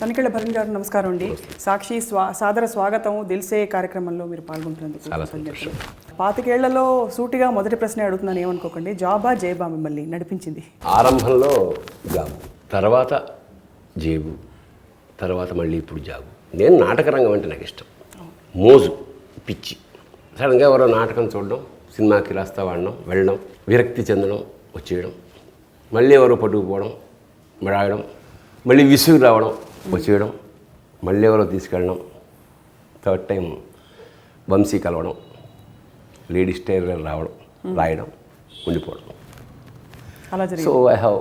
తనికెళ్ళ భరణ్ గారు నమస్కారం అండి. సాక్షి సాదర స్వాగతం దిల్సే కార్యక్రమంలో మీరు పాల్గొంటున్నందుకు. 25 ఏళ్లలో సూటిగా మొదటి ప్రశ్న అడుగుతున్నాను, ఏమనుకోకండి. జాబా జేబా మిమ్మల్ని నడిపించింది? ఆరంభంలో జాబు, తర్వాత జేబు, తర్వాత మళ్ళీ ఇప్పుడు జాబు. నేను నాటక రంగం అంటే నాకు ఇష్టం, మోజు, పిచ్చి. సడన్గా ఎవరో నాటకం చూడడం, సినిమాకి రాస్తా వాడడం, వెళ్ళడం, విరక్తి చెందడం, వచ్చేయడం, మళ్ళీ ఎవరో పట్టుకుపోవడం, రాయడం, మళ్ళీ విసుగు రావడం, వచ్చేయడం, మళ్ళీ ఎవరో తీసుకెళ్ళడం, థర్డ్ టైం వంశీ కలవడం, లేడీస్ టైలర్ రావడం, రాయడం, ఉండిపోవడం. అలా సో ఐ హ్యావ్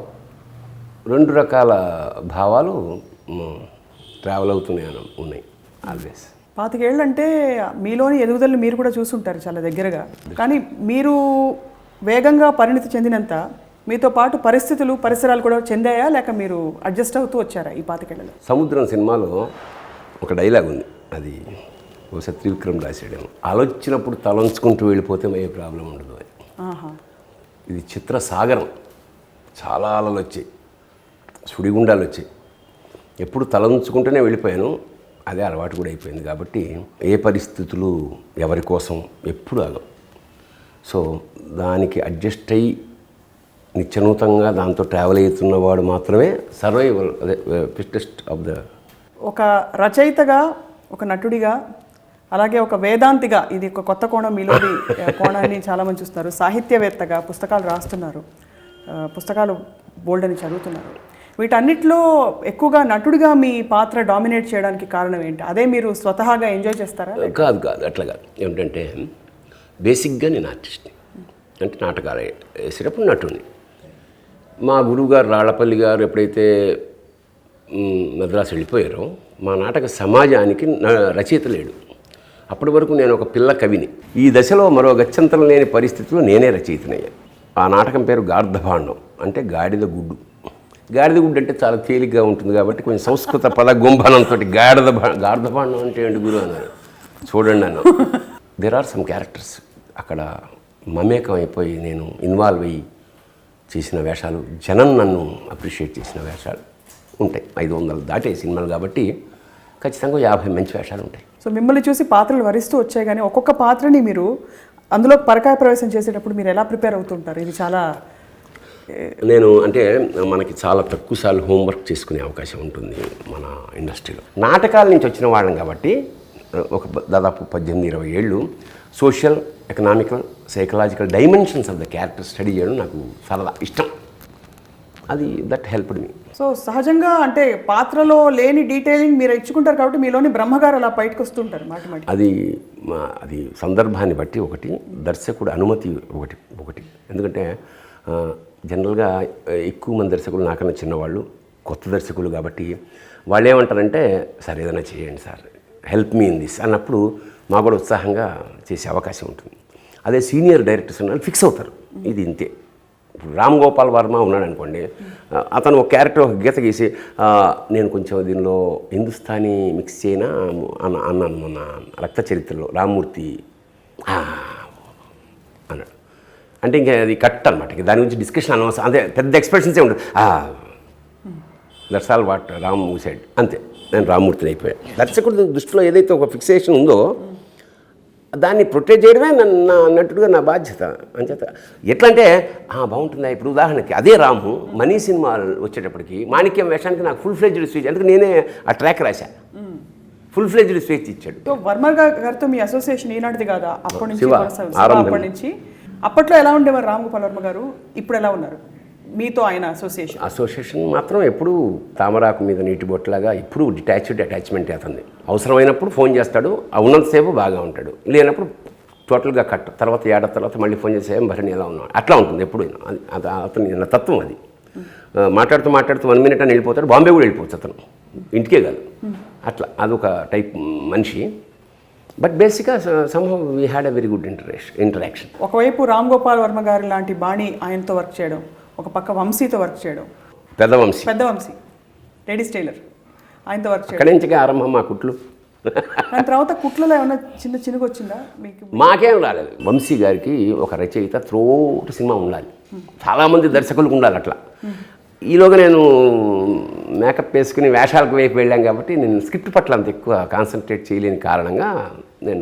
రెండు రకాల భావాలు ట్రావెల్ అవుతూనే ఉన్నాయి ఆల్వేస్. 25 ఏళ్ళు అంటే మీలోని ఎదుగుదలను మీరు కూడా చూసుంటారు చాలా దగ్గరగా. కానీ మీరు వేగంగా పరిణితి చెందినంత మీతో పాటు పరిస్థితులు పరిసరాలు కూడా చెందాయా, లేక మీరు అడ్జస్ట్ అవుతూ వచ్చారా ఈ 25 ఏళ్ళలో? సముద్రం సినిమాలో ఒక డైలాగ్ ఉంది, అది ఒకసారి త్రివిక్రమ్ రాశాడేమో, ఆలోచించినప్పుడు తలంచుకుంటూ వెళ్ళిపోతే ఏ ప్రాబ్లం ఉండదు అని. ఇది చిత్ర సాగరం, చాలా అలలు వచ్చాయి, సుడిగుండాలు వచ్చాయి. ఎప్పుడు తలంచుకుంటూనే వెళ్ళిపోయాను, అదే అలవాటు కూడా అయిపోయింది. కాబట్టి ఏ పరిస్థితులు ఎవరి కోసం ఎప్పుడు ఆగం. సో దానికి అడ్జస్ట్ అయ్యి నిత్యనూతంగా దాంతో ట్రావెల్ అవుతున్నవాడు మాత్రమే సర్వైవల్, అదే ఫిట్టెస్ట్ ఆఫ్ ద. ఒక రచయితగా, ఒక నటుడిగా, అలాగే ఒక వేదాంతిగా, ఇది ఒక కొత్త కోణం, మీలోని కోణాన్ని చాలామంది చూస్తున్నారు. సాహిత్యవేత్తగా పుస్తకాలు రాస్తున్నారు, పుస్తకాలు బోల్డ్ అని చదువుతున్నారు. వీటన్నిటిలో ఎక్కువగా నటుడిగా మీ పాత్ర డామినేట్ చేయడానికి కారణం ఏంటి? అదే మీరు స్వతహాగా ఎంజాయ్ చేస్తారా? కాదు కాదు, అట్లా కాదు. ఏమిటంటే బేసిక్గా నేను ఆర్టిస్ట్ని, అంటే నాటకాలు వేసేటప్పుడు నటుడిని. మా గురువుగారు రాళ్లపల్లి గారు ఎప్పుడైతే మద్రాసు వెళ్ళిపోయారో, మా నాటక సమాజానికి రచయిత లేడు. అప్పటి వరకు నేను ఒక పిల్ల కవిని. ఈ దశలో మరో గత్యంతరం లేని పరిస్థితుల్లో నేనే రచయితనయ్యాను. ఆ నాటకం పేరు గార్ధభాండం, అంటే గాడిద గుడ్డు. గాడిద గుడ్డు అంటే చాలా తేలిగ్గా ఉంటుంది కాబట్టి కొంచెం సంస్కృత పద గుంభనంతో గార్ధభాండం అంటే ఏంటి గురువు అన్నారు. చూడండి అన్న, దేర్ ఆర్ సమ్ క్యారెక్టర్స్ అక్కడ మమేకం అయిపోయి నేను ఇన్వాల్వ్ అయ్యి చేసిన వేషాలు, జనం నన్ను అప్రిషియేట్ చేసిన వేషాలు ఉంటాయి. 500 దాటే సినిమాలు కాబట్టి ఖచ్చితంగా 50 మంచి వేషాలు ఉంటాయి. సో మిమ్మల్ని చూసి పాత్రలు వరిస్తూ వచ్చాయి, కానీ ఒక్కొక్క పాత్రని మీరు అందులో పరకాయ ప్రవేశం చేసేటప్పుడు మీరు ఎలా ప్రిపేర్ అవుతుంటారు? ఇది చాలా నేను అంటే మనకి చాలా తక్కువ సార్లు హోంవర్క్ చేసుకునే అవకాశం ఉంటుంది మన ఇండస్ట్రీలో. నాటకాల నుంచి వచ్చిన వాళ్ళం కాబట్టి ఒక దాదాపు 18-20 ఏళ్ళు social, economical, psychological dimensions of the character study చేయడం నాకు చాలా ఇష్టం. అది దట్ హెల్ప్డ్ మీ. సో సహజంగా అంటే పాత్రలో లేని డీటెయిలింగ్ మీరు ఇచ్చుకుంటారు కాబట్టి మీలోని బ్రహ్మగారు అలా బయటకు వస్తుంటారు మాట. అది సందర్భాన్ని బట్టి ఒకటి, దర్శకుడు అనుమతి ఒకటి. ఎందుకంటే జనరల్గా ఎక్కువ మంది దర్శకులు నాకన్నా చిన్నవాళ్ళు, కొత్త దర్శకులు కాబట్టి వాళ్ళు ఏమంటారంటే, సార్ ఏదైనా చేయండి sir, help me in this అన్నప్పుడు మాకు కూడా ఉత్సాహంగా చేసే అవకాశం ఉంటుంది. అదే సీనియర్ డైరెక్టర్స్ ఉన్న ఫిక్స్ అవుతారు, ఇది ఇంతే. ఇప్పుడు రామ్ గోపాల్ వర్మ ఉన్నాడు అనుకోండి, అతను ఒక క్యారెక్టర్ ఒక గీత గీసి నేను కొంచెం దీనిలో హిందుస్థానీ మిక్స్ చేయనా అన్నాను మొన్న రక్త చరిత్రలో, రామ్మూర్తి అన్నాడు. అంటే ఇంకా అది కట్ అనమాట, దాని గురించి డిస్కషన్ అనవసరం, అదే పెద్ద ఎక్స్ప్రెషన్సే ఉంటుంది. That's all what Ram said, అంతే. నేను రామ్మూర్తిని అయిపోయాను. దర్శకుడు దృష్టిలో ఏదైతే ఒక ఫిక్సేషన్ ఉందో దాన్ని ప్రొటెక్ట్ చేయడమే అన్నట్టుగా నా బాధ్యత. అంచేత ఎట్లా అంటే బాగుంటుందా, ఇప్పుడు ఉదాహరణకి అదే రాము మనీ సినిమా వచ్చేటప్పటికి మాణిక్యం వేషానికి నాకు ఫుల్ ఫ్లెడ్జ్డ్ స్పీచ్, అందుకు నేనే ఆ ట్రాక్ రాశా, ఫుల్ ఫ్లెడ్జ్డ్ స్పీచ్ ఇచ్చాడు. సో వర్మ గారితో మీ అసోసియేషన్ ఈనాటిది కాదా? అప్పటి నుంచి అప్పట్లో ఎలా ఉండేవారు రామ్ గోపాల్ వర్మ గారు, ఇప్పుడు ఎలా ఉన్నారు? మీతో ఆయన అసోసియేషన్ మాత్రం ఎప్పుడు తామరాకు మీద నీటి బొట్టులాగా ఎప్పుడు అటాచ్మెంట్ అతన్ని. అవసరమైనప్పుడు ఫోన్ చేస్తాడు, ఉన్నంతసేపు బాగా ఉంటాడు, లేనప్పుడు టోటల్గా కట్. తర్వాత ఏడాది తర్వాత మళ్ళీ ఫోన్ చేసే భరణి ఎలా ఉన్నాడు, అట్లా ఉంటుంది ఎప్పుడైనా. అది అతని నా తత్వం అది. మాట్లాడుతూ 1 minute అని వెళ్ళిపోతాడు, బాంబే కూడా వెళ్ళిపోవచ్చు అతను, ఇంటికే కాదు. అట్లా అదొక టైప్ మనిషి. బట్ బేసిక్గా somehow we had a very good interaction. ఒకవైపు రామ్ గోపాల్ వర్మ గారి లాంటి బాణి ఆయనతో వర్క్ చేయడం, ఒక పక్క వంశీతో వర్క్ చేయడం, పెద్ద వంశీ లేడీస్ టైలర్, ఆయనతో వర్క్ చేయడం. అక్కడి నుంచి ఆరంభం మా కుట్లు. దాని తర్వాత కుట్లలో ఏమన్నా చిన్నగా వచ్చిందా మీకు? మాకేం రాలేదు. వంశీ గారికి ఒక రచయిత త్రోట్ సినిమా ఉండాలి, చాలామంది దర్శకులకు ఉండాలి. అట్లా ఈలోగా నేను మేకప్ వేసుకుని వేషాలకు వైపు వెళ్ళాం కాబట్టి నేను స్క్రిప్ట్ పట్ల అంత ఎక్కువ కాన్సన్ట్రేట్ చేయలేని కారణంగా నేను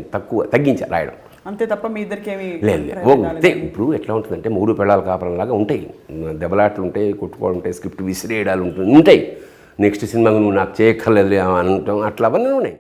తగ్గించా రాయడం. అంతే తప్ప మీ ఇద్దరికి ఏమి లేదు అంతే. ఇప్పుడు ఎట్లా ఉంటుందంటే మూడు పెళ్ళాల కాపరంలాగా ఉంటాయి, దెబ్బలాట్లు ఉంటాయి, కొట్టుకోవడం ఉంటాయి, స్క్రిప్ట్ విసిరేయడాలు ఉంటాయి. నెక్స్ట్ సినిమాకు నువ్వు నాకు చేయక్కర్లేదు అని అనటం అట్లా అవన్నీ ఉన్నాయి.